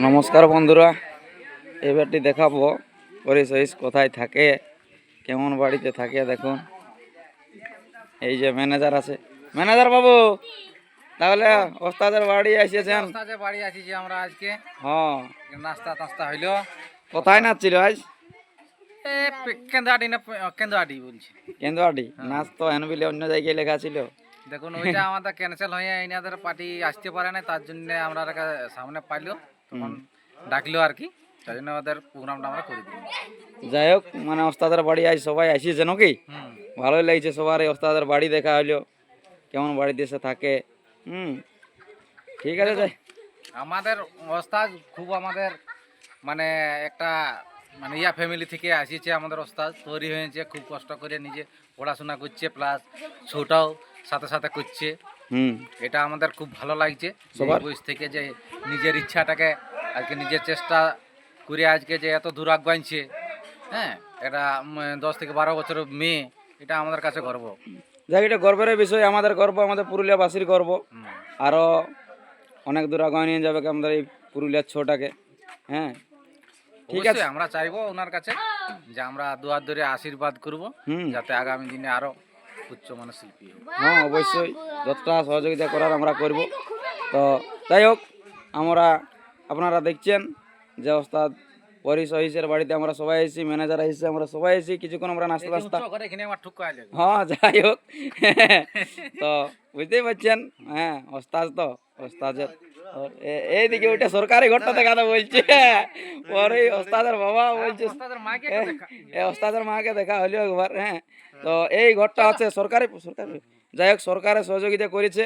নমস্কার বন্ধুরা, এবারটি দেখাবো পরিশেষ কোথায় থাকে, কেমন বাড়িতে থাকে। দেখুন এই যে ম্যানেজার আছে। ম্যানেজার বাবু, তাহলে ওস্তাদের বাড়ি এসেছেন? ওস্তাদের বাড়ি আসিছি আমরা আজকে। হ্যাঁ, নাস্তা টাস্তা হইলো। কোথায় নাচছিল আজ? কেন্দ্রাটি না কেন্দ্রাটি বলছি। কেন্দ্রটি নাচ তো এনবিলে অন্য জায়গায় লেখা ছিল। দেখুন ওইটা আমাদের ক্যান্সেল হয়ে এনাদের পার্টি আসতে পারে না, তার জন্য আমরা সামনে পাইলো, তখন ডাকলো আর কি, তার জন্য আমাদের প্রোগ্রামটা আমরা করে দিই। যাই হোক, মানে ওস্তাদের বাড়ি আজ সবাই আসিছে নাকি? ভালোই লাগছে সবার, এই ওস্তাদের বাড়ি দেখা হইলো, কেমন বাড়িতে এসে থাকে। ঠিক আছে। যাই, আমাদের ওস্তাদ খুব আমাদের মানে একটা মানে ইয়া ফ্যামিলি থেকে আসিছে। আমাদের ওস্তাদ তৈরি হয়েছে, খুব কষ্ট করে নিজে পড়াশোনা করছে, প্লাস ছোটাও সাথে সাথে করছে। এটা আমাদের খুব ভালো লাগছে সবার বয়স থেকে, যে নিজের ইচ্ছাটাকে আজকে নিজের চেষ্টা করে আজকে যে এত দূর আগাইছে। হ্যাঁ, এটা 10 থেকে 12 বছরের মেয়ে, এটা আমাদের কাছে গর্ব। যাই, এটা গর্বের বিষয়, আমাদের গর্ব, আমাদের পুরুলিয়াবাসীর গর্ব। আরও অনেক দূর আগায় নিয়ে যাবে আমাদের এই পুরুলিয়ার ছোটাকে। হ্যাঁ, ঠিক আছে। আমরা চাইবো ওনার কাছে যে আমরা দুয়ার ধরে আশীর্বাদ করব, যাতে আগামী দিনে আরো উচ্চমানের শিল্পী হোক। হ্যাঁ, অবশ্যই যতটা সহযোগিতা করার আমরা করব। তো যাই হোক, আপনারা দেখছেন যে ওস্তাদ পরি সহিসের বাড়িতে আমরা সবাই এসেছি, ম্যানেজার এসেছি, আমরা সবাই এসেছি। কিছুক্ষণ আমরা নাস্তা হ্যাঁ, যাই হোক। তো বুঝতেই পারছেন, হ্যাঁ, ওস্তাদের এইদিকে ওইটা সরকারি ঘরটা দেখাতে বলছে, পরে ওস্তাদের বাবা বলছে ওস্তাদের মাকে দেখা হলো একবার। হ্যাঁ, তো এই ঘরটা আছে সরকারি। যাই হোক, সরকারের সহযোগিতা করেছে,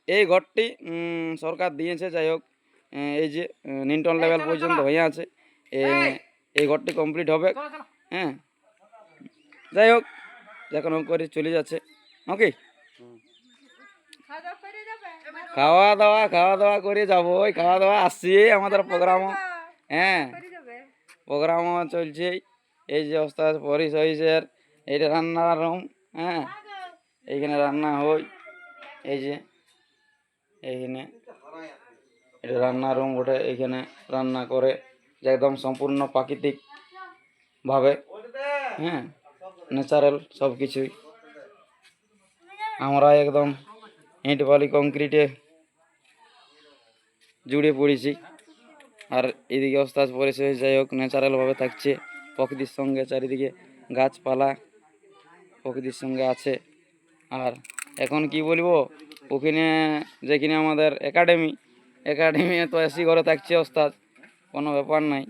এই ঘরটি সরকার দিয়েছে। যাই হোক, এই যে নিউটন লেভেল পর্যন্ত হয়ে আছে, এই ঘরটি কমপ্লিট হবে। হ্যাঁ, যাই হোক, যখন করে চলে যাচ্ছে। ওকে, খাওয়া দাওয়া করে যাবো। ওই খাওয়া দাওয়া আসছি আমাদের প্রোগ্রামও। হ্যাঁ, প্রোগ্রামও চলছে। এই যে ওস্তাদ পরি সহিসের এইটা রান্নার রুম। হ্যাঁ, এইখানে রান্না হয়। এই যে এইখানে এটা রান্নার রুম ওঠে, এইখানে রান্না করে যে একদম সম্পূর্ণ প্রাকৃতিক ভাবে। হ্যাঁ, ন্যাচারাল সব কিছুই। আমরা একদম ইট বালি কংক্রিটে জুড়ে পড়েছি। আর এদিকে ওস্তাদ পরিষেবা যাই হোক ন্যাচারালভাবে থাকছে, প্রকৃতির সঙ্গে চারিদিকে গাছপালা প্রকৃতির সঙ্গে আছে। আর এখন কি বলবো, ওখানে যেখানে আমাদের একাডেমি তো এসি ঘরে থাকছে ওস্তাদ, কোনো ব্যাপার নাই।